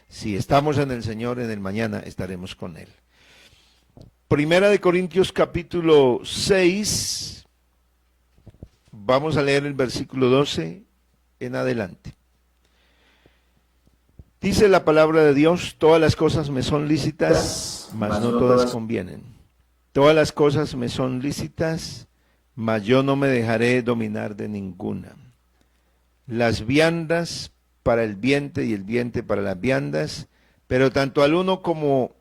Si estamos en el Señor, en el mañana estaremos con Él. Primera de Corintios capítulo 6, vamos a leer el versículo 12 en adelante. Dice la palabra de Dios: todas las cosas me son lícitas, mas no todas convienen. Todas las cosas me son lícitas, mas yo no me dejaré dominar de ninguna. Las viandas para el vientre y el vientre para las viandas, pero tanto al uno como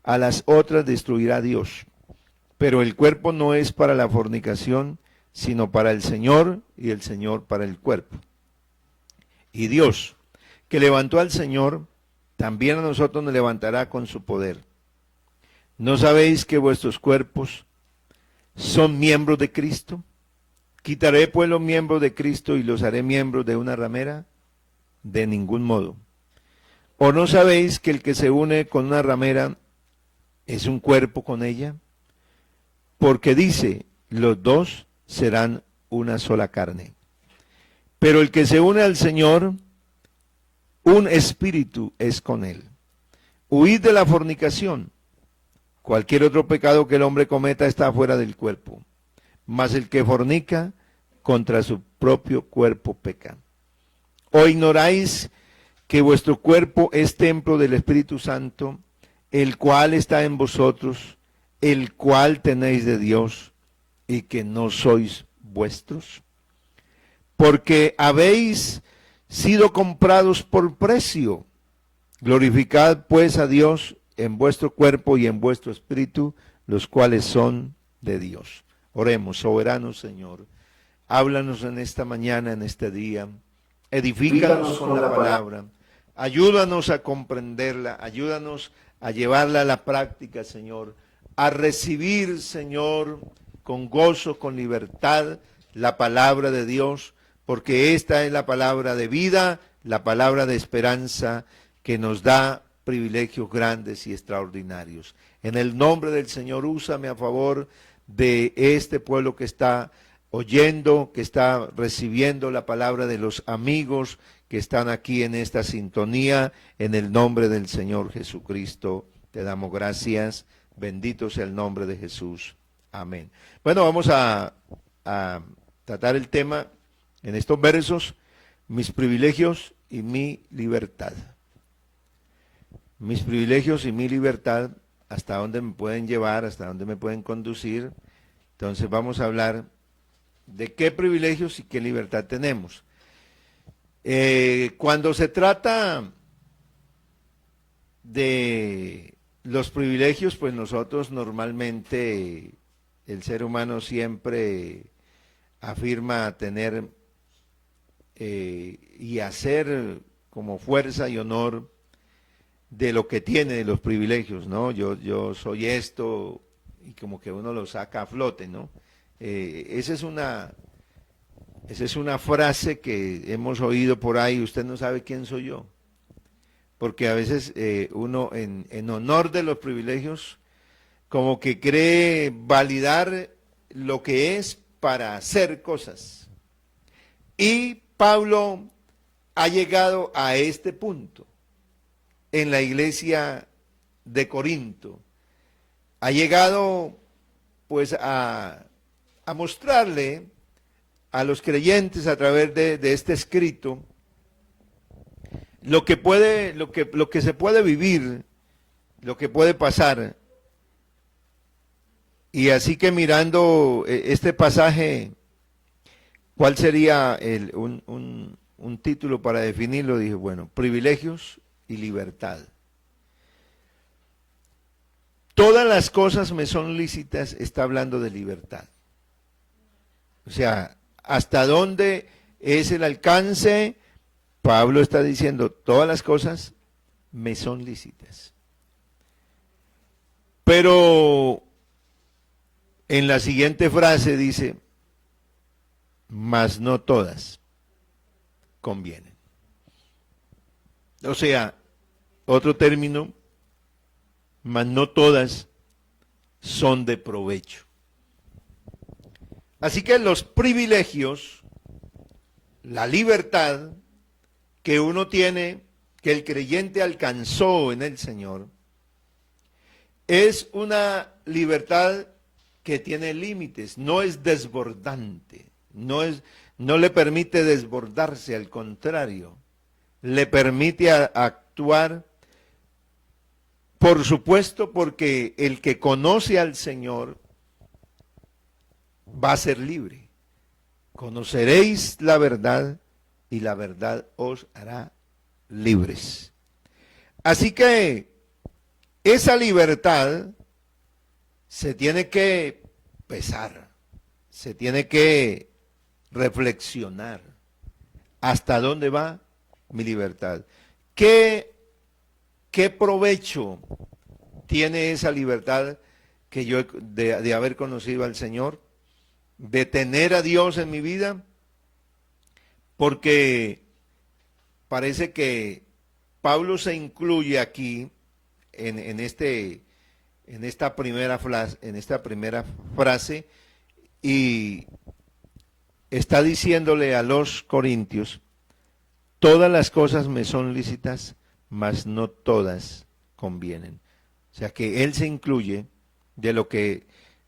a las otras destruirá Dios. Pero el cuerpo no es para la fornicación, sino para el Señor, y el Señor para el cuerpo. Y Dios, que levantó al Señor, también a nosotros nos levantará con su poder. ¿No sabéis que vuestros cuerpos son miembros de Cristo? ¿Quitaré pues los miembros de Cristo y los haré miembros de una ramera? De ningún modo. ¿O no sabéis que el que se une con una ramera es un cuerpo con ella? Porque dice, los dos serán una sola carne. Pero el que se une al Señor, un espíritu es con él. Huid de la fornicación. Cualquier otro pecado que el hombre cometa está fuera del cuerpo. Mas el que fornica, contra su propio cuerpo peca. ¿O ignoráis que vuestro cuerpo es templo del Espíritu Santo, el cual está en vosotros, el cual tenéis de Dios, y que no sois vuestros? Porque habéis sido comprados por precio. Glorificad pues a Dios en vuestro cuerpo y en vuestro espíritu, los cuales son de Dios. Oremos. Soberano Señor, háblanos en esta mañana, en este día, edifícanos con la palabra, ayúdanos a comprenderla, ayúdanos a llevarla a la práctica, Señor, a recibir, Señor, con gozo, con libertad, la palabra de Dios, porque esta es la palabra de vida, la palabra de esperanza que nos da privilegios grandes y extraordinarios. En el nombre del Señor, úsame a favor de este pueblo que está oyendo, que está recibiendo la palabra, de los amigos que están aquí en esta sintonía. En el nombre del Señor Jesucristo te damos gracias. Bendito sea el nombre de Jesús. Amén. Bueno, vamos a tratar el tema en estos versos: mis privilegios y mi libertad. Mis privilegios y mi libertad, hasta dónde me pueden llevar, hasta dónde me pueden conducir. Entonces vamos a hablar de qué privilegios y qué libertad tenemos. Cuando se trata de los privilegios, pues nosotros normalmente, el ser humano siempre afirma tener y hacer como fuerza y honor de lo que tiene, de los privilegios, ¿no? Yo soy esto, y como que uno lo saca a flote, ¿no? Esa es una frase que hemos oído por ahí: usted no sabe quién soy yo. Porque a veces uno en honor de los privilegios como que cree validar lo que es para hacer cosas. Y Pablo ha llegado a este punto en la iglesia de Corinto. Ha llegado pues a mostrarle a los creyentes a través de este escrito lo que se puede vivir, lo que puede pasar. Y así que mirando este pasaje, ¿cuál sería un título para definirlo? Dije, bueno, privilegios y libertad. Todas las cosas me son lícitas, está hablando de libertad. O sea, ¿hasta dónde es el alcance? Pablo está diciendo, todas las cosas me son lícitas. Pero en la siguiente frase dice, mas no todas convienen. O sea, otro término, mas no todas son de provecho. Así que los privilegios, la libertad que uno tiene, que el creyente alcanzó en el Señor, es una libertad que tiene límites, no es desbordante, no le permite desbordarse, al contrario, le permite actuar, por supuesto, porque el que conoce al Señor va a ser libre. Conoceréis la verdad y la verdad os hará libres. Así que esa libertad se tiene que pesar, se tiene que reflexionar. ¿Hasta dónde va mi libertad? ¿Qué provecho tiene esa libertad que yo de haber conocido al Señor, de tener a Dios en mi vida? Porque parece que Pablo se incluye aquí en esta primera frase y está diciéndole a los corintios: todas las cosas me son lícitas, mas no todas convienen. O sea que él se incluye de lo que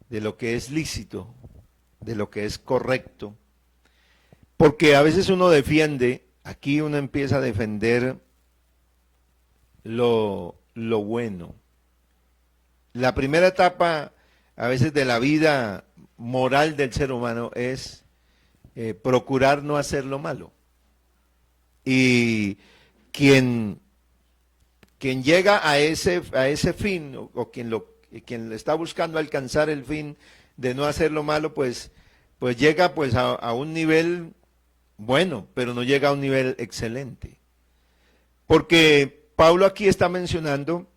es lícito, de lo que es correcto, porque a veces uno defiende, aquí uno empieza a defender lo bueno. La primera etapa a veces de la vida moral del ser humano es procurar no hacer lo malo. Y quien llega a ese fin, o quien está buscando alcanzar el fin de no hacer lo malo, pues llega pues a un nivel bueno, pero no llega a un nivel excelente. Porque Pablo aquí está mencionando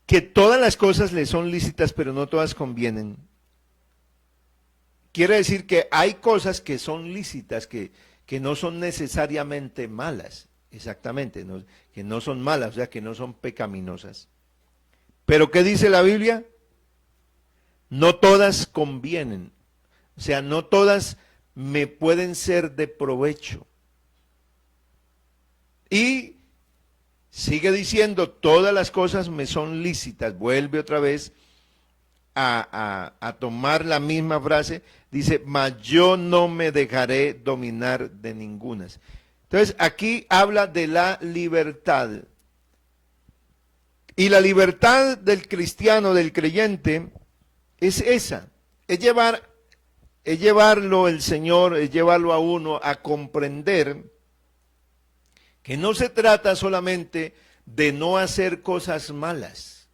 que todas las cosas le son lícitas, pero no todas convienen. Quiere decir que hay cosas que son lícitas, que no son necesariamente malas, exactamente, que no son malas, o sea, que no son pecaminosas. Pero ¿qué dice la Biblia? No todas convienen, o sea, no todas me pueden ser de provecho. Y sigue diciendo, todas las cosas me son lícitas. Vuelve otra vez a tomar la misma frase. Dice, mas yo no me dejaré dominar de ningunas. Entonces aquí habla de la libertad. Y la libertad del cristiano, del creyente, es esa. Es llevarlo el Señor, es llevarlo a uno a comprender que no se trata solamente de no hacer cosas malas,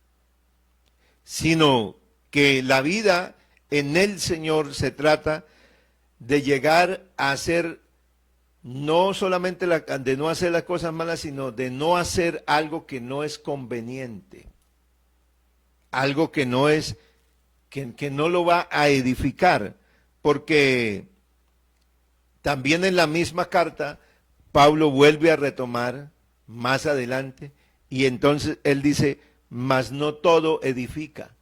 sino que la vida en el Señor se trata de llegar a hacer, no solamente de no hacer las cosas malas, sino de no hacer algo que no es conveniente, algo que no es, que no lo va a edificar, porque también en la misma carta Pablo vuelve a retomar más adelante y entonces él dice, mas no todo edifica.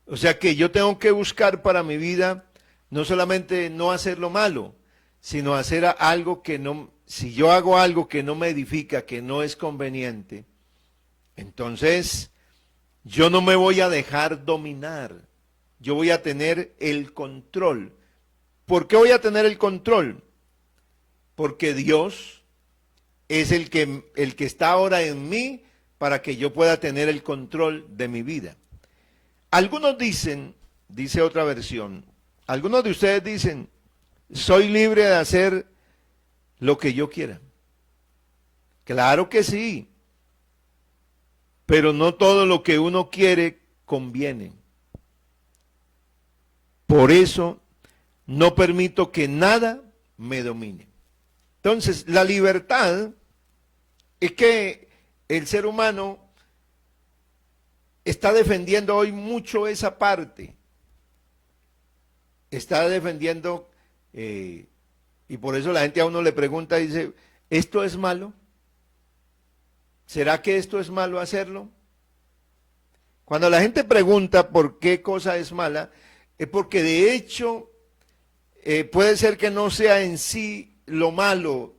O sea que yo tengo que buscar para mi vida no solamente no hacer lo malo, sino hacer algo que no, si yo hago algo que no me edifica, que no es conveniente, entonces yo no me voy a dejar dominar, yo voy a tener el control. ¿Por qué voy a tener el control? Porque Dios es el que está ahora en mí para que yo pueda tener el control de mi vida. Algunos dicen, dice otra versión, algunos de ustedes dicen, soy libre de hacer lo que yo quiera. Claro que sí, pero no todo lo que uno quiere conviene. Por eso no permito que nada me domine. Entonces, la libertad es que el ser humano está defendiendo hoy mucho esa parte. Está defendiendo, y por eso la gente a uno le pregunta y dice, ¿esto es malo? ¿Será que esto es malo hacerlo? Cuando la gente pregunta por qué cosa es mala, es porque de hecho puede ser que no sea en sí lo malo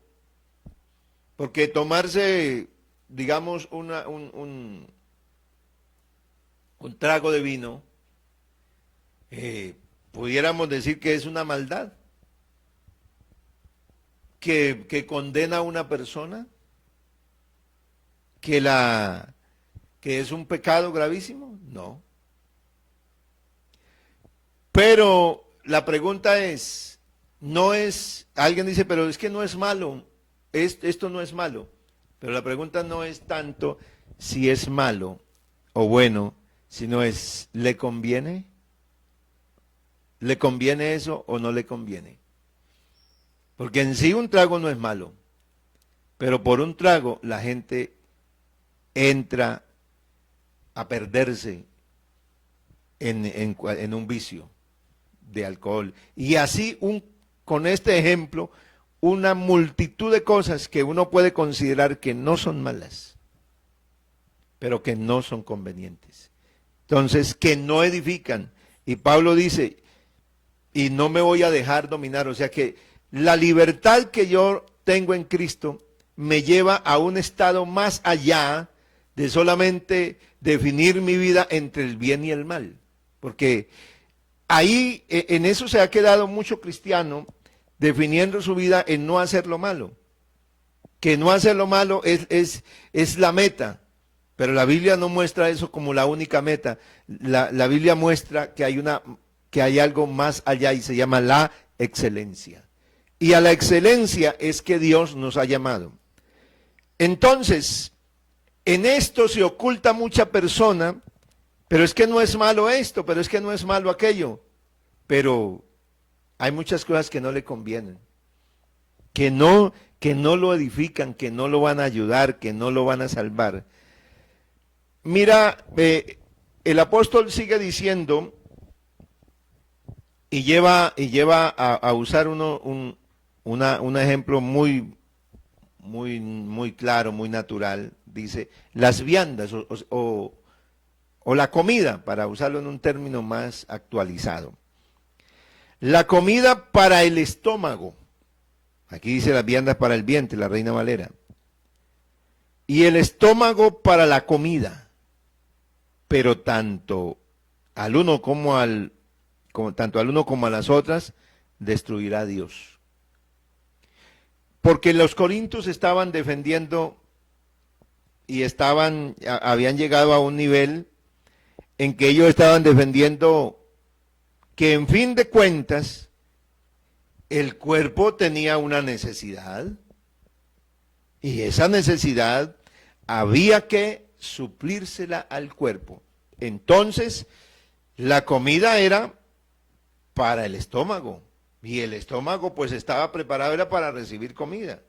Porque tomarse, digamos, un trago de vino, pudiéramos decir que es una maldad, que condena a una persona, que es un pecado gravísimo. No. Pero la pregunta es, no es, alguien dice, pero es que no es malo, esto no es malo. Pero la pregunta no es tanto si es malo o bueno, sino es, ¿le conviene? ¿Le conviene eso o no le conviene? Porque en sí un trago no es malo, pero por un trago la gente entra a perderse en un vicio de alcohol. Y así, con este ejemplo, una multitud de cosas que uno puede considerar que no son malas, pero que no son convenientes. Entonces, que no edifican. Y Pablo dice, y no me voy a dejar dominar. O sea que la libertad que yo tengo en Cristo me lleva a un estado más allá de solamente definir mi vida entre el bien y el mal. Porque ahí, en eso se ha quedado mucho cristiano, definiendo su vida en no hacer lo malo. Que no hacer lo malo es la meta. Pero la Biblia no muestra eso como la única meta. La Biblia muestra que hay algo más allá y se llama la excelencia. Y a la excelencia es que Dios nos ha llamado. Entonces, en esto se oculta mucha persona, pero es que no es malo esto, pero es que no es malo aquello. Pero hay muchas cosas que no le convienen, que no lo edifican, que no lo van a ayudar, que no lo van a salvar. Mira, el apóstol sigue diciendo y lleva a usar un ejemplo muy claro, muy natural. Dice, las viandas o la comida, para usarlo en un término más actualizado. La comida para el estómago. Aquí dice las viandas para el vientre, la Reina Valera. Y el estómago para la comida. Pero tanto al uno como a las otras, destruirá a Dios. Porque los corintios estaban defendiendo y habían llegado a un nivel en que ellos estaban defendiendo que en fin de cuentas el cuerpo tenía una necesidad y esa necesidad había que suplírsela al cuerpo. Entonces, la comida era para el estómago y el estómago pues estaba preparado era para recibir comida.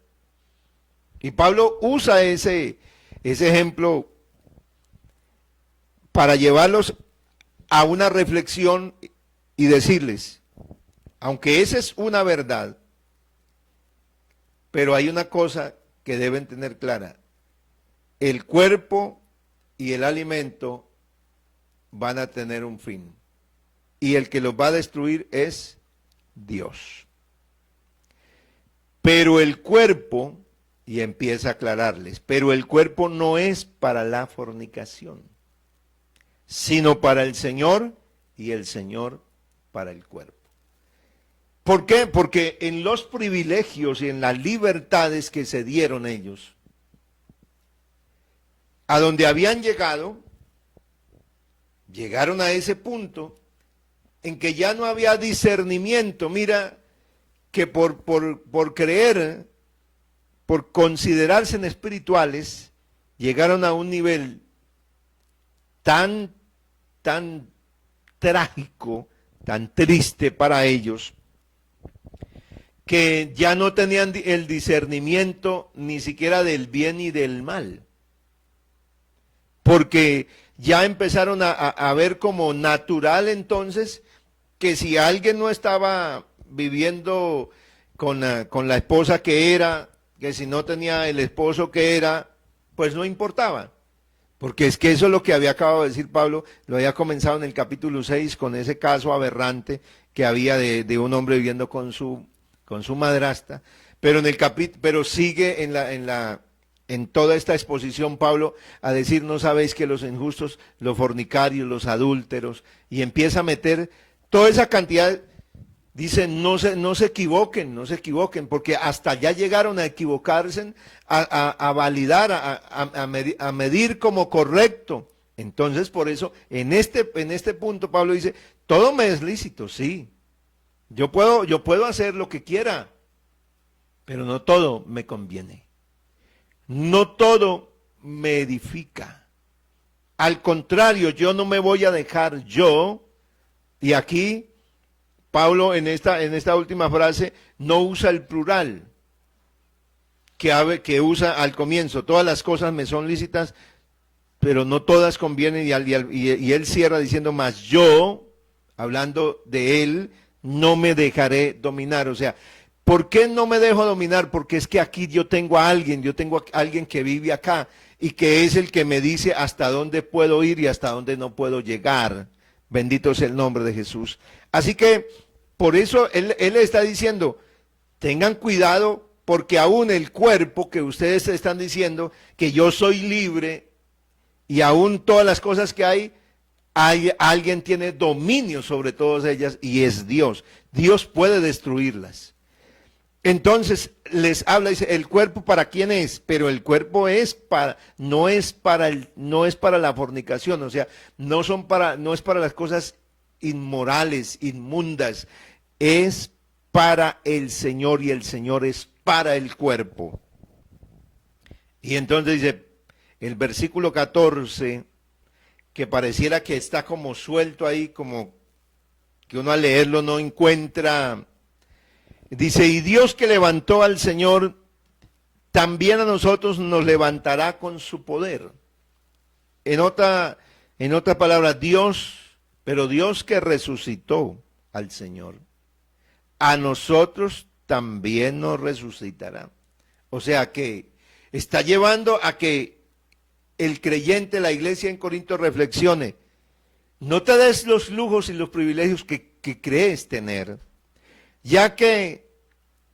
Y Pablo usa ese ejemplo para llevarlos a una reflexión y decirles, aunque esa es una verdad, pero hay una cosa que deben tener clara, el cuerpo y el alimento van a tener un fin, y el que los va a destruir es Dios. Pero el cuerpo, y empieza a aclararles, pero el cuerpo no es para la fornicación, sino para el Señor y el Señor para el cuerpo. ¿Por qué? Porque en los privilegios y en las libertades que se dieron ellos, a donde habían llegado, llegaron a ese punto en que ya no había discernimiento. Mira que por creer, por considerarse en espirituales, llegaron a un nivel tan trágico, tan triste para ellos, que ya no tenían el discernimiento ni siquiera del bien y del mal. Porque ya empezaron a ver como natural entonces que si alguien no estaba viviendo con la esposa que era, que si no tenía el esposo que era, pues no importaba. Porque es que eso es lo que había acabado de decir Pablo, lo había comenzado en el capítulo 6 con ese caso aberrante que había de un hombre viviendo con su madrastra. Pero pero sigue en toda esta exposición Pablo a decir, no sabéis que los injustos, los fornicarios, los adúlteros, y empieza a meter toda esa cantidad. Dice, no se equivoquen, porque hasta ya llegaron a equivocarse, a validar, a medir como correcto. Entonces, por eso, en este punto, Pablo dice, todo me es lícito, sí. Yo puedo hacer lo que quiera, pero no todo me conviene. No todo me edifica. Al contrario, yo no me voy a dejar y aquí Pablo en esta última frase no usa el plural que usa al comienzo. Todas las cosas me son lícitas, pero no todas convienen. Y él cierra diciendo, más yo, hablando de él, no me dejaré dominar. O sea, ¿por qué no me dejo dominar? Porque es que aquí yo tengo a alguien que vive acá y que es el que me dice hasta dónde puedo ir y hasta dónde no puedo llegar. Bendito es el nombre de Jesús. Así que por eso él le está diciendo, tengan cuidado porque aún el cuerpo que ustedes están diciendo que yo soy libre y aún todas las cosas que alguien tiene dominio sobre todas ellas y es Dios. Dios puede destruirlas. Entonces les habla, dice, ¿el cuerpo para quién es? Pero el cuerpo no es para la fornicación, o sea, no es para las cosas inmorales, inmundas, es para el Señor y el Señor es para el cuerpo. Y entonces dice, el versículo 14, que pareciera que está como suelto ahí, como que uno al leerlo no encuentra. Dice, y Dios que levantó al Señor, también a nosotros nos levantará con su poder. En otra palabra, pero Dios que resucitó al Señor, a nosotros también nos resucitará. O sea que está llevando a que el creyente, la iglesia en Corinto reflexione, no te des los lujos y los privilegios que crees tener, ya que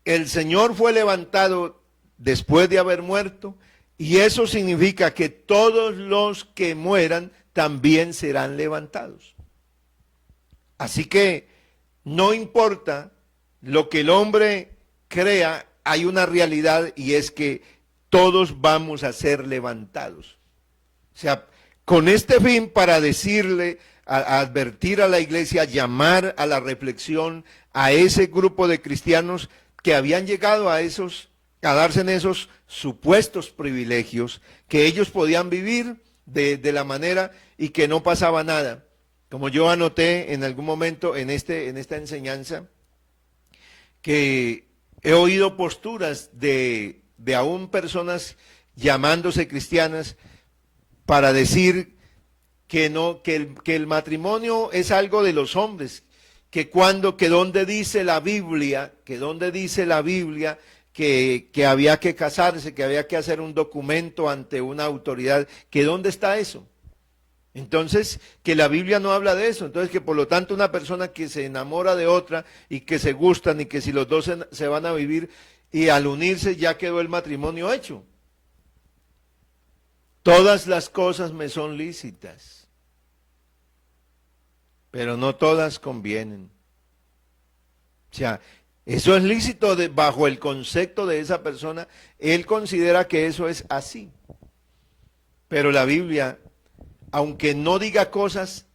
el Señor fue levantado después de haber muerto, y eso significa que todos los que mueran también serán levantados. Así que no importa lo que el hombre crea, hay una realidad y es que todos vamos a ser levantados. O sea, con este fin para decirle, a advertir a la iglesia, llamar a la reflexión a ese grupo de cristianos que habían llegado a darse en esos supuestos privilegios, que ellos podían vivir de la manera y que no pasaba nada. Como yo anoté en algún momento en esta enseñanza, que he oído posturas de aún personas llamándose cristianas para decir que el matrimonio es algo de los hombres, que donde dice la Biblia, que había que casarse, que había que hacer un documento ante una autoridad, que dónde está eso. Entonces, que la Biblia no habla de eso, entonces que por lo tanto una persona que se enamora de otra y que se gustan y que si los dos se van a vivir y al unirse ya quedó el matrimonio hecho. Todas las cosas me son lícitas, pero no todas convienen. O sea, eso es lícito bajo el concepto de esa persona, él considera que eso es así. Pero la Biblia, aunque no diga cosas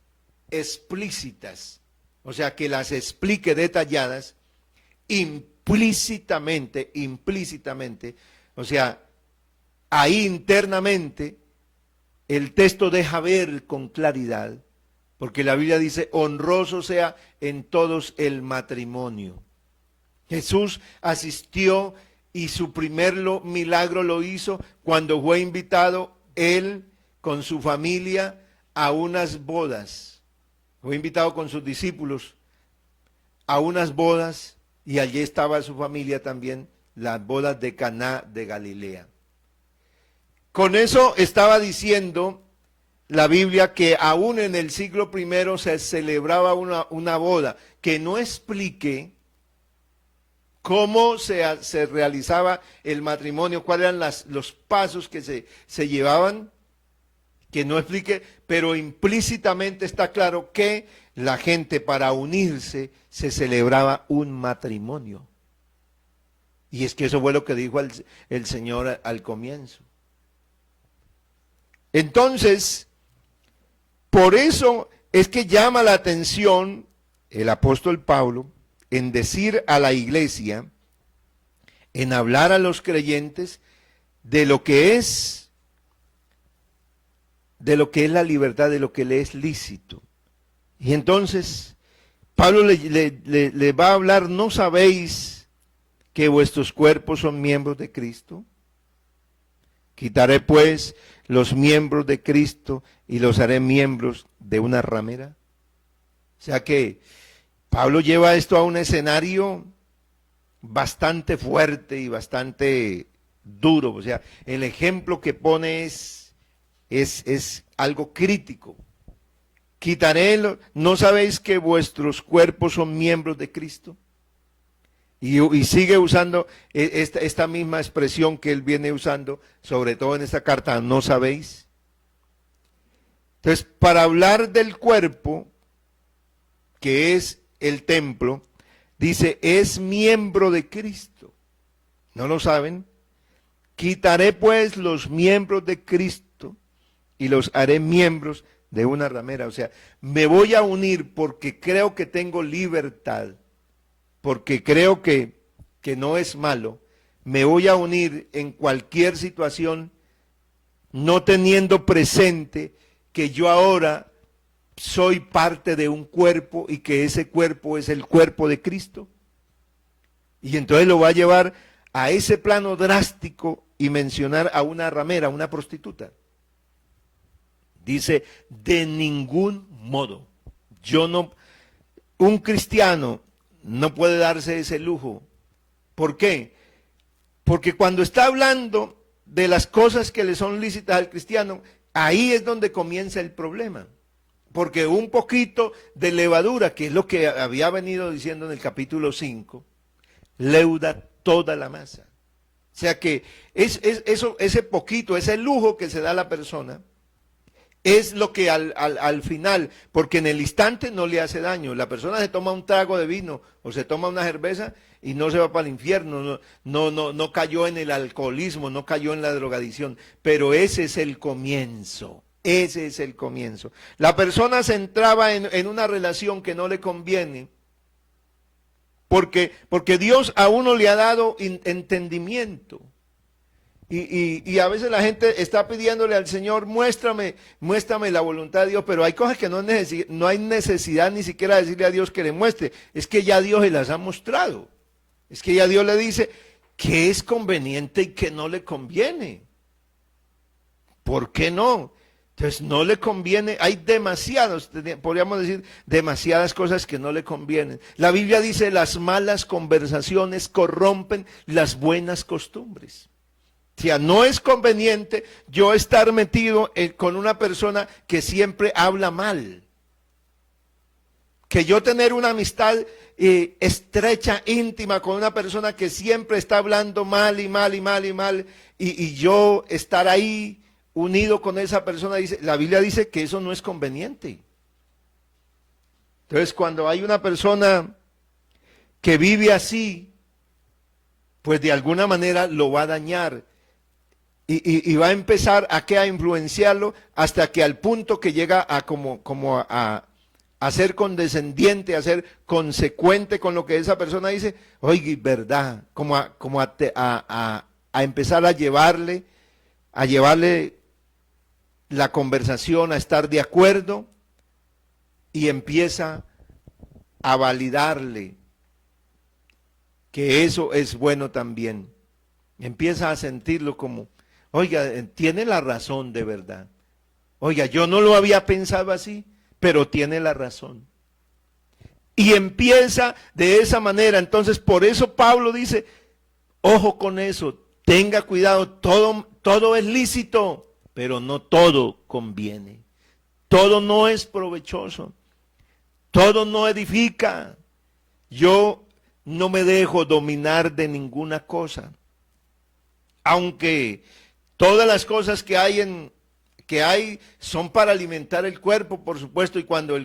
explícitas, o sea, que las explique detalladas, implícitamente, o sea, ahí internamente, el texto deja ver con claridad, porque la Biblia dice, honroso sea en todos el matrimonio. Jesús asistió y su primer milagro lo hizo cuando fue invitado él con su familia a unas bodas. Fue invitado con sus discípulos a unas bodas y allí estaba su familia también, las bodas de Caná de Galilea. Con eso estaba diciendo la Biblia que aún en el siglo I se celebraba una boda, que no explique cómo se realizaba el matrimonio, cuáles eran los pasos que se llevaban, que no explique, pero implícitamente está claro que la gente para unirse se celebraba un matrimonio. Y es que eso fue lo que dijo el Señor al comienzo. Entonces, por eso es que llama la atención el apóstol Pablo en decir a la iglesia, en hablar a los creyentes de lo que es la libertad, de lo que le es lícito. Y entonces Pablo le va a hablar, ¿no sabéis que vuestros cuerpos son miembros de Cristo? Quitaré pues los miembros de Cristo y los haré miembros de una ramera. O sea que Pablo lleva esto a un escenario bastante fuerte y bastante duro. O sea, el ejemplo que pone es algo crítico. Quitaré, ¿no sabéis que vuestros cuerpos son miembros de Cristo? Y sigue usando esta misma expresión que él viene usando, sobre todo en esta carta, ¿no sabéis? Entonces, para hablar del cuerpo, que es el templo, dice, es miembro de Cristo. ¿No lo saben? Quitaré pues los miembros de Cristo y los haré miembros de una ramera. O sea, me voy a unir porque creo que tengo libertad, porque creo que no es malo. Me voy a unir en cualquier situación, no teniendo presente que yo ahora soy parte de un cuerpo y que ese cuerpo es el cuerpo de Cristo. Y entonces lo va a llevar a ese plano drástico y mencionar a una ramera, una prostituta. Dice, de ningún modo, un cristiano no puede darse ese lujo. ¿Por qué? Porque cuando está hablando de las cosas que le son lícitas al cristiano, ahí es donde comienza el problema. Porque un poquito de levadura, que es lo que había venido diciendo en el capítulo 5, leuda toda la masa. O sea que ese poquito, ese lujo que se da a la persona, es lo que al final, porque en el instante no le hace daño. La persona se toma un trago de vino o se toma una cerveza y no se va para el infierno, no cayó en el alcoholismo, no cayó en la drogadicción, pero ese es el comienzo. Ese es el comienzo. La persona se entraba en una relación que no le conviene, porque Dios a uno le ha dado entendimiento. Y a veces la gente está pidiéndole al Señor, muéstrame la voluntad de Dios, pero hay cosas que no hay necesidad ni siquiera de decirle a Dios que le muestre. Es que ya Dios se las ha mostrado. Es que ya Dios le dice que es conveniente y que no le conviene. ¿Por qué no? Entonces no le conviene, hay podríamos decir, demasiadas cosas que no le convienen. La Biblia dice, las malas conversaciones corrompen las buenas costumbres. O sea, no es conveniente yo estar metido con una persona que siempre habla mal. Que yo tener una amistad estrecha, íntima con una persona que siempre está hablando mal y mal y mal y mal, y yo estar ahí unido con esa persona, la Biblia dice que eso no es conveniente. Entonces, cuando hay una persona que vive así, pues de alguna manera lo va a dañar y va a empezar a influenciarlo hasta que al punto que llega a ser condescendiente, a ser consecuente con lo que esa persona dice, oye, verdad, a empezar a llevarle la conversación, a estar de acuerdo, y empieza a validarle que eso es bueno también. Empieza a sentirlo como, oiga, tiene la razón de verdad. Oiga, yo no lo había pensado así, pero tiene la razón. Y empieza de esa manera. Entonces, por eso Pablo dice, ojo con eso, tenga cuidado, todo es lícito, pero no todo conviene. Todo no es provechoso. Todo no edifica. Yo no me dejo dominar de ninguna cosa. Aunque todas las cosas que hay son para alimentar el cuerpo, por supuesto, y cuando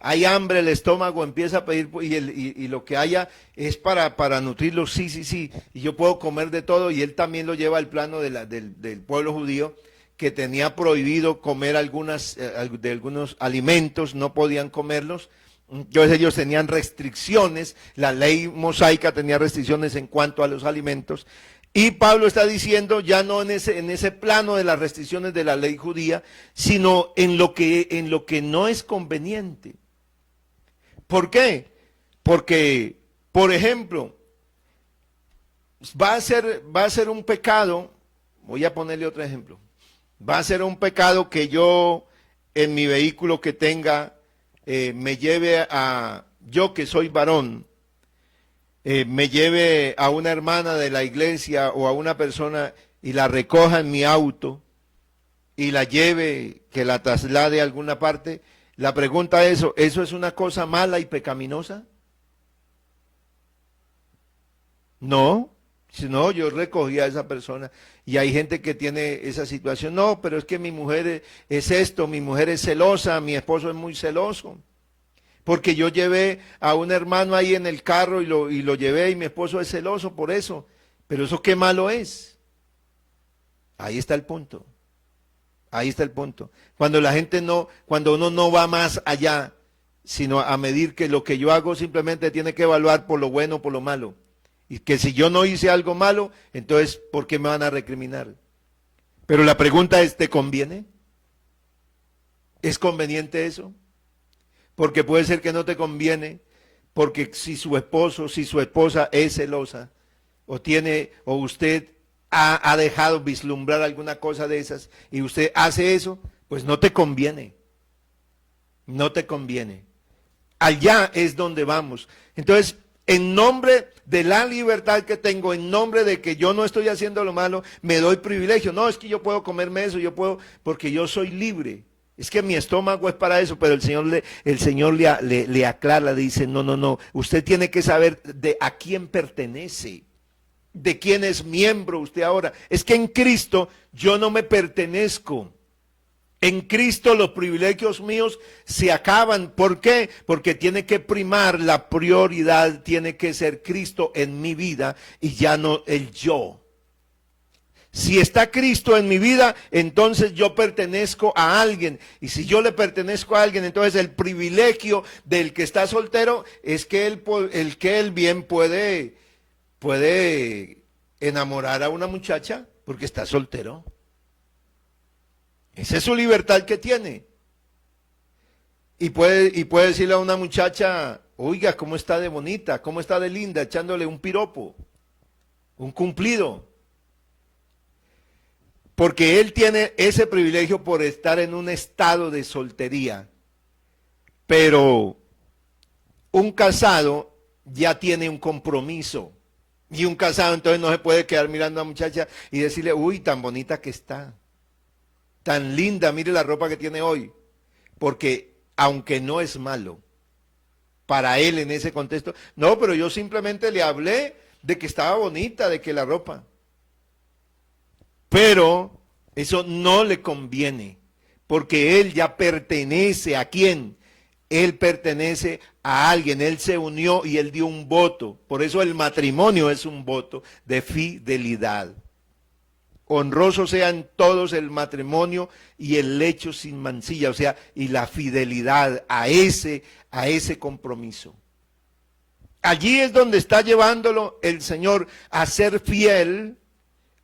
hay hambre, el estómago empieza a pedir, y lo que haya es para nutrirlo, sí, y yo puedo comer de todo, y él también lo lleva al plano del pueblo judío, que tenía prohibido comer de algunos alimentos, no podían comerlos. Entonces ellos tenían restricciones, la ley mosaica tenía restricciones en cuanto a los alimentos, y Pablo está diciendo ya no en ese plano de las restricciones de la ley judía, sino en lo que no es conveniente. ¿Por qué? Porque, por ejemplo, va a ser un pecado, voy a ponerle otro ejemplo, va a ser un pecado que yo en mi vehículo que tenga me lleve yo que soy varón, me lleve a una hermana de la iglesia o a una persona y la recoja en mi auto y la lleve, que la traslade a alguna parte. La pregunta es, ¿eso es una cosa mala y pecaminosa? No. Si no, yo recogí a esa persona, y hay gente que tiene esa situación. No, pero es que mi mujer es esto, mi mujer es celosa, mi esposo es muy celoso, porque yo llevé a un hermano ahí en el carro y lo llevé, y mi esposo es celoso por eso. Pero eso qué malo es. Ahí está el punto. Ahí está el punto. Cuando uno no va más allá, sino a medir que lo que yo hago simplemente tiene que evaluar por lo bueno o por lo malo. Y que si yo no hice algo malo, entonces, ¿por qué me van a recriminar? Pero la pregunta es, ¿te conviene? ¿Es conveniente eso? Porque puede ser que no te conviene, porque si su esposo, si su esposa es celosa, o usted ha dejado vislumbrar alguna cosa de esas, y usted hace eso, pues no te conviene. No te conviene. Allá es donde vamos. Entonces, en nombre de la libertad que tengo, en nombre de que yo no estoy haciendo lo malo, me doy privilegio. No, es que yo puedo comerme eso, yo puedo, porque yo soy libre. Es que mi estómago es para eso, pero el Señor le aclara, le dice, no, usted tiene que saber de a quién pertenece, de quién es miembro usted ahora. Es que en Cristo yo no me pertenezco. En Cristo los privilegios míos se acaban. ¿Por qué? Porque tiene que primar, la prioridad tiene que ser Cristo en mi vida y ya no el yo. Si está Cristo en mi vida, entonces yo pertenezco a alguien. Y si yo le pertenezco a alguien, entonces el privilegio del que está soltero es que él bien puede enamorar a una muchacha porque está soltero. Esa es su libertad que tiene. Y puede decirle a una muchacha, oiga, ¿cómo está de bonita? ¿Cómo está de linda? Echándole un piropo, un cumplido. Porque él tiene ese privilegio por estar en un estado de soltería. Pero un casado ya tiene un compromiso. Y un casado entonces no se puede quedar mirando a la muchacha y decirle, uy, tan bonita que está. Tan linda, mire la ropa que tiene hoy. Porque aunque no es malo para él en ese contexto, no, pero yo simplemente le hablé de que estaba bonita, de que la ropa. Pero eso no le conviene, porque él ya pertenece ¿a quién? Él pertenece a alguien, él se unió y él dio un voto. Por eso el matrimonio es un voto de fidelidad. Honroso sean todos el matrimonio y el lecho sin mancilla, o sea, y la fidelidad a ese compromiso. Allí es donde está llevándolo el Señor a ser fiel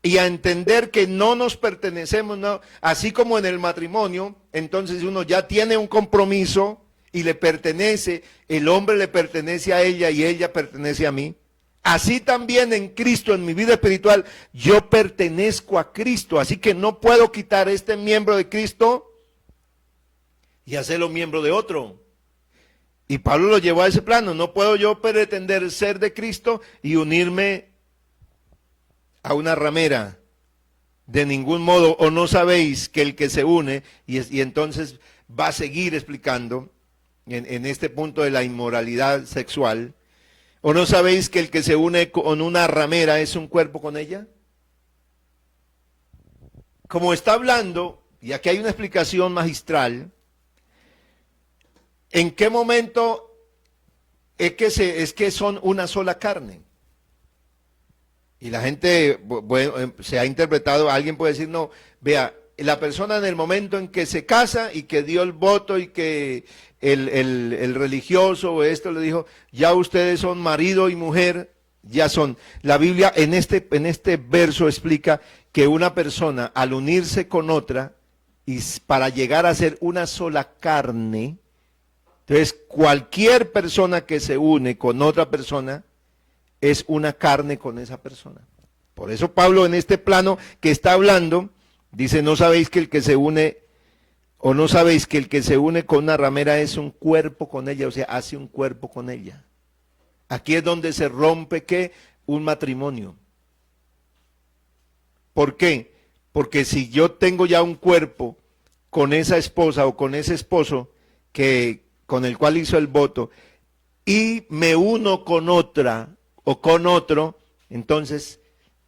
y a entender que no nos pertenecemos, no, así como en el matrimonio. Entonces uno ya tiene un compromiso y le pertenece, el hombre le pertenece a ella y ella pertenece a mí. Así también en Cristo, en mi vida espiritual, yo pertenezco a Cristo, así que no puedo quitar este miembro de Cristo y hacerlo miembro de otro. Y Pablo lo llevó a ese plano. No puedo yo pretender ser de Cristo y unirme a una ramera. De ningún modo, o no sabéis que el que se une, y entonces va a seguir explicando en este punto de la inmoralidad sexual, ¿O no sabéis que el que se une con una ramera es un cuerpo con ella? Como está hablando, y aquí hay una explicación magistral, ¿en qué momento es que son una sola carne? Y la gente, bueno, se ha interpretado, alguien puede decir, no, vea, la persona en el momento en que se casa y que dio el voto y que el religioso o esto le dijo, ya ustedes son marido y mujer, ya son. La Biblia en este verso explica que una persona al unirse con otra y para llegar a ser una sola carne, entonces cualquier persona que se une con otra persona es una carne con esa persona. Por eso Pablo en este plano que está hablando, dice, no sabéis que el que se une, o no sabéis que el que se une con una ramera es un cuerpo con ella, o sea, hace un cuerpo con ella. Aquí es donde se rompe, ¿qué? Un matrimonio. ¿Por qué? Porque si yo tengo ya un cuerpo con esa esposa o con ese esposo con el cual hizo el voto, y me uno con otra o con otro, entonces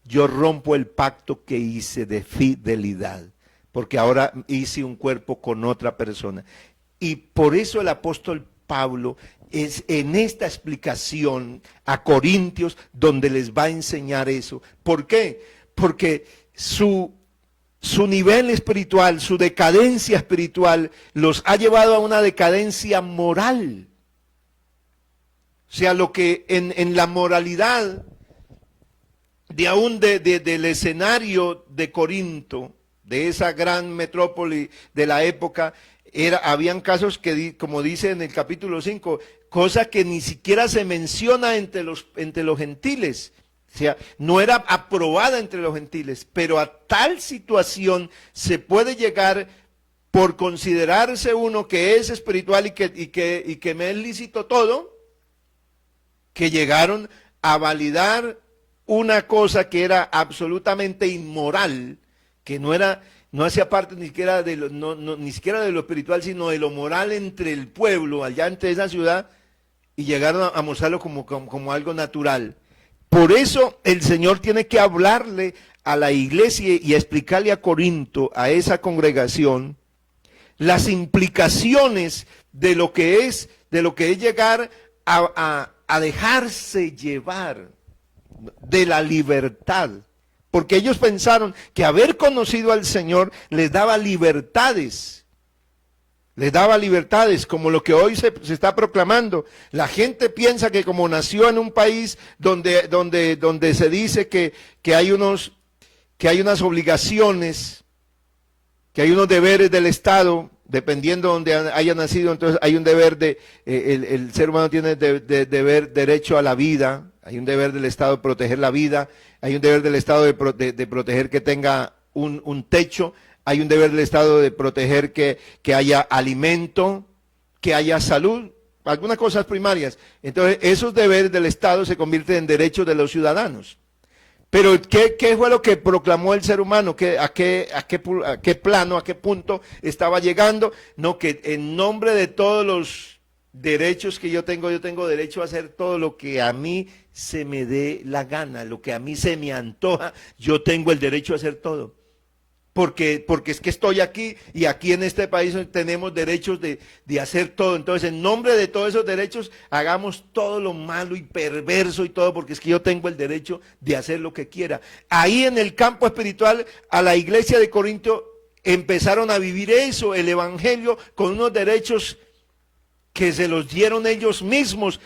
yo rompo el pacto que hice de fidelidad, porque ahora hice un cuerpo con otra persona. Y por eso el apóstol Pablo es en esta explicación a Corintios donde les va a enseñar eso. ¿Por qué? Porque su nivel espiritual, su decadencia espiritual los ha llevado a una decadencia moral. O sea, lo que en la moralidad de aún del escenario de Corinto, de esa gran metrópoli de la época, habían casos que, como dice en el capítulo 5, cosa que ni siquiera se menciona entre los gentiles. O sea, no era aprobada entre los gentiles, pero a tal situación se puede llegar por considerarse uno que es espiritual y que me es lícito todo, que llegaron a validar una cosa que era absolutamente inmoral, que no hacía parte ni siquiera ni siquiera de lo espiritual, sino de lo moral entre el pueblo, allá entre esa ciudad, y llegaron a mostrarlo como algo natural. Por eso el Señor tiene que hablarle a la iglesia y explicarle a Corinto, a esa congregación, las implicaciones de lo que es llegar a dejarse llevar de la libertad. Porque ellos pensaron que haber conocido al Señor les daba libertades. Les daba libertades, como lo que hoy se está proclamando. La gente piensa que como nació en un país donde se dice que hay unas obligaciones, que hay unos deberes del Estado, dependiendo de donde haya nacido, entonces hay un deber el ser humano tiene derecho a la vida, hay un deber del Estado de proteger la vida, hay un deber del Estado de proteger que tenga un techo, hay un deber del Estado de proteger que haya alimento, que haya salud, algunas cosas primarias. Entonces esos deberes del Estado se convierten en derechos de los ciudadanos. Pero ¿qué fue lo que proclamó el ser humano? ¿A qué plano, a qué punto estaba llegando? No, que en nombre de todos los derechos que yo tengo derecho a hacer todo lo que a mí se me dé la gana, lo que a mí se me antoja, yo tengo el derecho a hacer todo. Porque es que estoy aquí y aquí en este país tenemos derechos de hacer todo. Entonces, en nombre de todos esos derechos, hagamos todo lo malo y perverso y todo, porque es que yo tengo el derecho de hacer lo que quiera. Ahí en el campo espiritual, a la iglesia de Corinto empezaron a vivir eso, el evangelio, con unos derechos que se los dieron ellos mismos,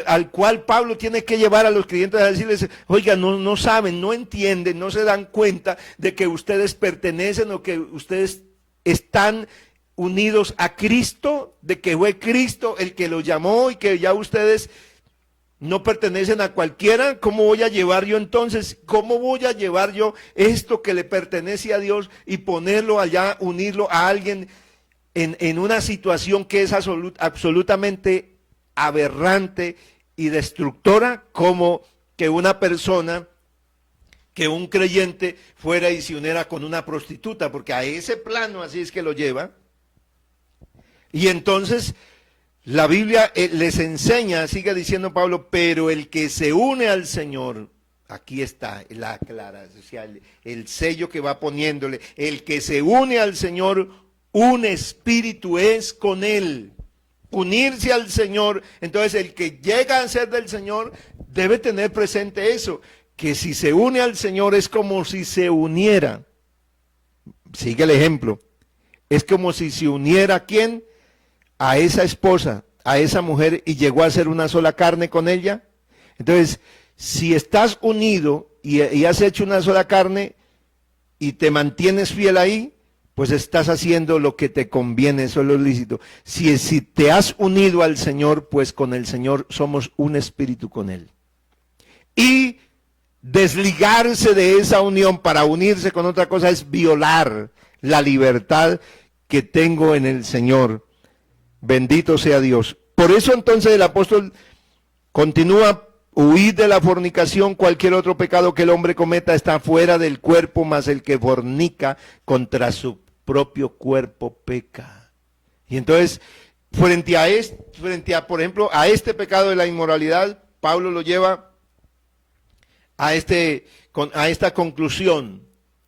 al cual Pablo tiene que llevar a los creyentes a decirles, oiga, no saben, no entienden, no se dan cuenta de que ustedes pertenecen o que ustedes están unidos a Cristo, de que fue Cristo el que los llamó y que ya ustedes no pertenecen a cualquiera. ¿Cómo voy a llevar yo entonces? ¿Cómo voy a llevar yo esto que le pertenece a Dios y ponerlo allá, unirlo a alguien en una situación que es absolutamente aberrante y destructora, como que una persona, que un creyente fuera y se uniera con una prostituta? Porque a ese plano así es que lo lleva. Y entonces La Biblia les enseña, sigue diciendo Pablo, pero el que se une al Señor, aquí está la clara, o sea, el sello que va poniéndole, el que se une al Señor, un espíritu es con Él. Unirse al Señor, entonces el que llega a ser del Señor debe tener presente eso, que si se une al Señor es como si se uniera. Sigue el ejemplo. Es como si se uniera ¿a quién? A esa esposa, a esa mujer, y llegó a ser una sola carne con ella. Entonces, si estás unido y has hecho una sola carne y te mantienes fiel ahí, pues estás haciendo lo que te conviene, eso es lo lícito. Si te has unido al Señor, pues con el Señor somos un espíritu con Él. Y desligarse de esa unión para unirse con otra cosa es violar la libertad que tengo en el Señor. Bendito sea Dios. Por eso entonces el apóstol continúa: huid de la fornicación, cualquier otro pecado que el hombre cometa está fuera del cuerpo, mas el que fornica contra su propio cuerpo peca. Y entonces, frente a, por ejemplo, a este pecado de la inmoralidad, Pablo lo lleva a esta conclusión.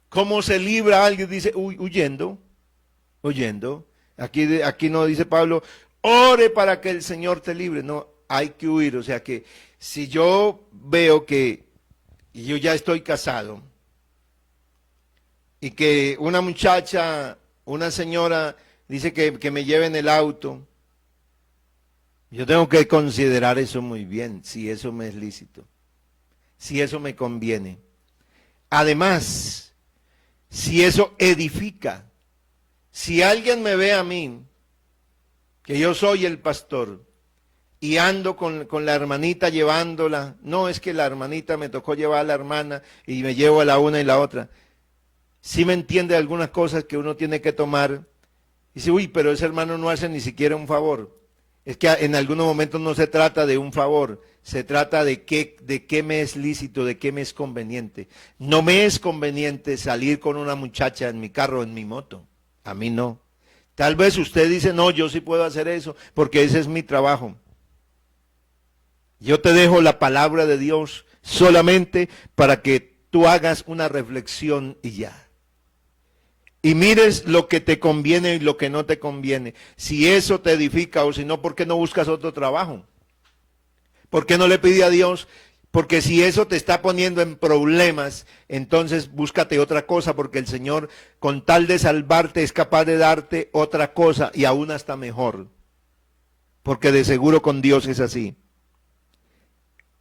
¿Cómo se libra alguien? Dice, huyendo. Aquí no dice Pablo, ore para que el Señor te libre. No, hay que huir. O sea que si yo veo que yo ya estoy casado y que una muchacha, una señora dice que me lleve en el auto, yo tengo que considerar eso muy bien, si eso me es lícito, si eso me conviene. Además, si eso edifica, si alguien me ve a mí, que yo soy el pastor, y ando con la hermanita llevándola, no es que la hermanita me tocó llevar a la hermana y me llevo a la una y la otra. Sí me entiende algunas cosas que uno tiene que tomar. Y dice, uy, pero ese hermano no hace ni siquiera un favor. Es que en algunos momentos no se trata de un favor, se trata de qué me es lícito, de qué me es conveniente. No me es conveniente salir con una muchacha en mi carro o en mi moto. A mí no. Tal vez usted dice, no, yo sí puedo hacer eso, porque ese es mi trabajo. Yo te dejo la palabra de Dios solamente para que tú hagas una reflexión y ya. Y mires lo que te conviene y lo que no te conviene. Si eso te edifica o si no, ¿por qué no buscas otro trabajo? ¿Por qué no le pide a Dios? Porque si eso te está poniendo en problemas, entonces búscate otra cosa, porque el Señor, con tal de salvarte, es capaz de darte otra cosa y aún hasta mejor. Porque de seguro con Dios es así.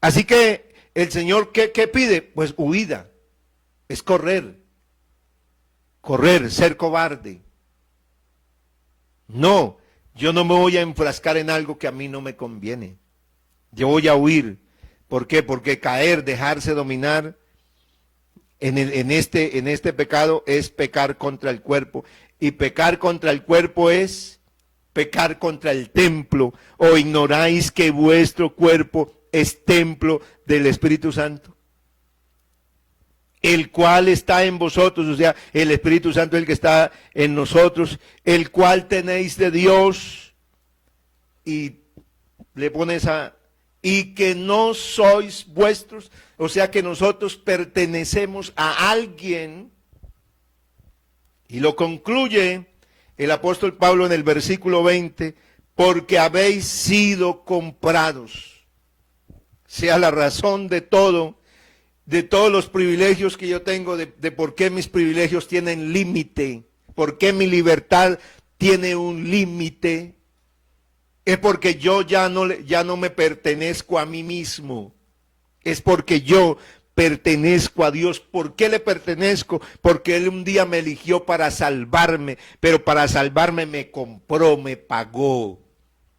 Así que el Señor, ¿qué pide? Pues huida, es correr, ser cobarde. No, yo no me voy a enfrascar en algo que a mí no me conviene. Yo voy a huir. ¿Por qué? Porque caer, dejarse dominar en este pecado es pecar contra el cuerpo. Y pecar contra el cuerpo es pecar contra el templo. ¿O ignoráis que vuestro cuerpo es templo del Espíritu Santo? El cual está en vosotros, o sea, el Espíritu Santo es el que está en nosotros, el cual tenéis de Dios, y le pones y que no sois vuestros, o sea que nosotros pertenecemos a alguien, y lo concluye el apóstol Pablo en el versículo 20, porque habéis sido comprados. Sea la razón de todos los privilegios que yo tengo, de por qué mis privilegios tienen límite, por qué mi libertad tiene un límite, es porque yo ya no me pertenezco a mí mismo, es porque yo pertenezco a Dios. ¿Por qué le pertenezco? Porque Él un día me eligió para salvarme, pero para salvarme me compró, me pagó.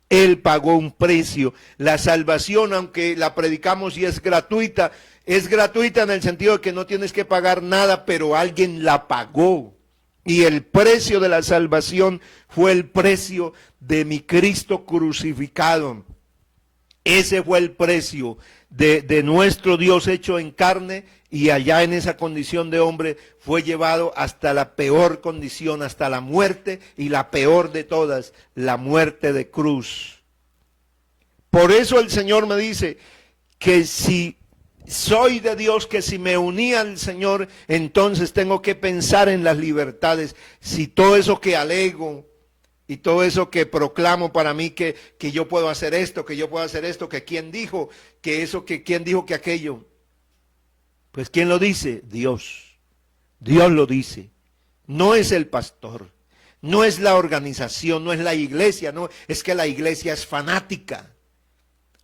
Él pagó un precio. La salvación, aunque la predicamos y es gratuita en el sentido de que no tienes que pagar nada, pero alguien la pagó. Y el precio de la salvación fue el precio de mi Cristo crucificado. Ese fue el precio de nuestro Dios hecho en carne, y allá en esa condición de hombre fue llevado hasta la peor condición, hasta la muerte, y la peor de todas, la muerte de cruz. Por eso el Señor me dice que si soy de Dios, que si me uní al Señor, entonces tengo que pensar en las libertades. Si todo eso que alego y todo eso que proclamo para mí, que yo puedo hacer esto, que yo puedo hacer esto, que quién dijo, que eso, que quién dijo que aquello. Pues ¿quién lo dice? Dios. Dios lo dice. No es el pastor, no es la organización, no es la iglesia, no, es que la iglesia es fanática.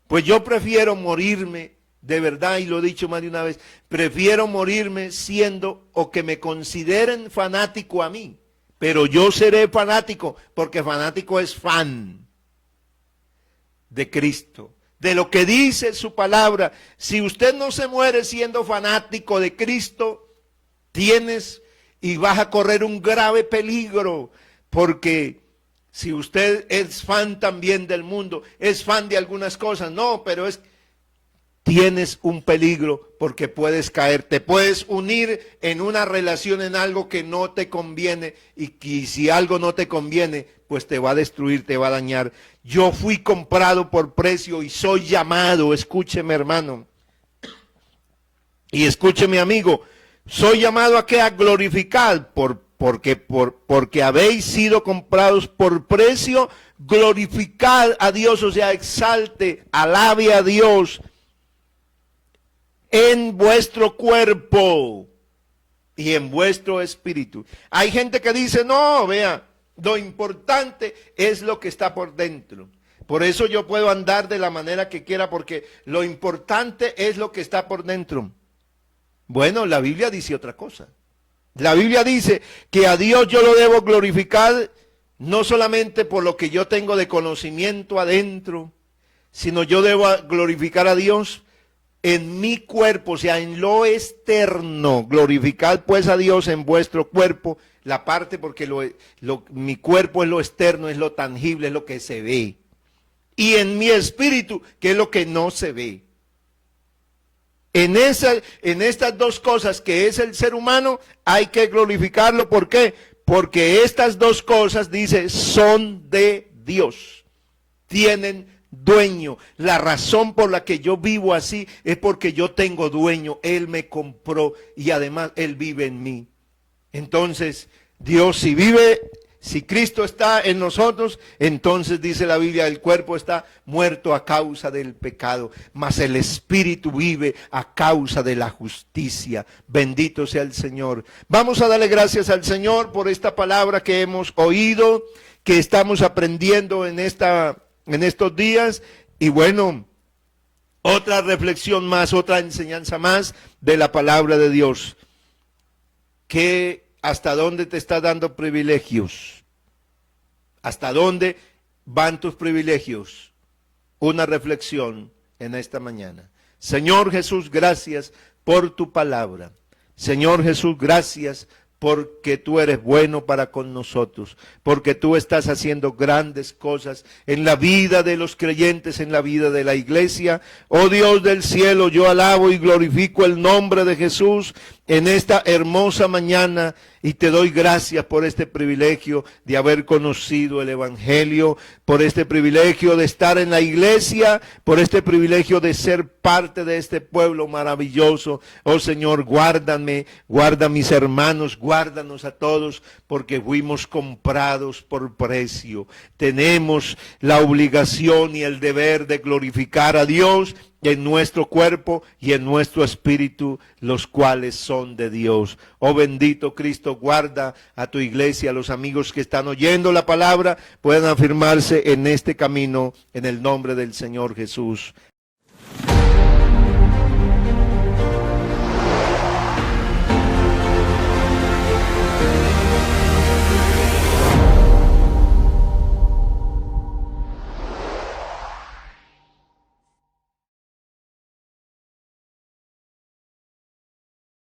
Pues yo prefiero morirme, de verdad, y lo he dicho más de una vez, prefiero morirme siendo o que me consideren fanático a mí, pero yo seré fanático, porque fanático es fan de Cristo, de lo que dice su palabra. Si usted no se muere siendo fanático de Cristo, tienes y vas a correr un grave peligro, porque si usted es fan también del mundo, es fan de algunas cosas, no, pero tienes un peligro porque puedes caer, te puedes unir en una relación en algo que no te conviene y si algo no te conviene, pues te va a destruir, te va a dañar. Yo fui comprado por precio y soy llamado, escúcheme hermano, y escúcheme amigo, soy llamado a qué, a glorificar, porque habéis sido comprados por precio, glorificad a Dios, o sea, exalte, alabe a Dios en vuestro cuerpo y en vuestro espíritu. Hay gente que dice, no, vea, lo importante es lo que está por dentro. Por eso yo puedo andar de la manera que quiera, porque lo importante es lo que está por dentro. Bueno, la Biblia dice otra cosa. La Biblia dice que a Dios yo lo debo glorificar no solamente por lo que yo tengo de conocimiento adentro, sino yo debo glorificar a Dios en mi cuerpo, o sea, en lo externo. Glorificad pues a Dios en vuestro cuerpo, la parte, porque mi cuerpo es lo externo, es lo tangible, es lo que se ve. Y en mi espíritu, que es lo que no se ve. En estas dos cosas que es el ser humano, hay que glorificarlo. ¿Por qué? Porque estas dos cosas, dice, son de Dios. Tienen dueño. La razón por la que yo vivo así es porque yo tengo dueño. Él me compró y además Él vive en mí. Entonces, Dios si Cristo está en nosotros, entonces dice la Biblia, el cuerpo está muerto a causa del pecado, mas el espíritu vive a causa de la justicia. Bendito sea el Señor. Vamos a darle gracias al Señor por esta palabra que hemos oído, que estamos aprendiendo en estos días. Y bueno, otra reflexión más, otra enseñanza más de la palabra de Dios. ¿Hasta dónde te está dando privilegios? ¿Hasta dónde van tus privilegios? Una reflexión en esta mañana. Señor Jesús, gracias por tu palabra. Señor Jesús, gracias porque tú eres bueno para con nosotros, porque tú estás haciendo grandes cosas en la vida de los creyentes, en la vida de la iglesia. Oh Dios del cielo, yo alabo y glorifico el nombre de Jesús en esta hermosa mañana y te doy gracias por este privilegio de haber conocido el Evangelio, por este privilegio de estar en la iglesia, por este privilegio de ser parte de este pueblo maravilloso. Oh Señor, guárdame, guarda a mis hermanos, guárdanos a todos, porque fuimos comprados por precio. Tenemos la obligación y el deber de glorificar a Dios en nuestro cuerpo y en nuestro espíritu, los cuales son de Dios. Oh bendito Cristo, guarda a tu iglesia, a los amigos que están oyendo la palabra, puedan afirmarse en este camino, en el nombre del Señor Jesús.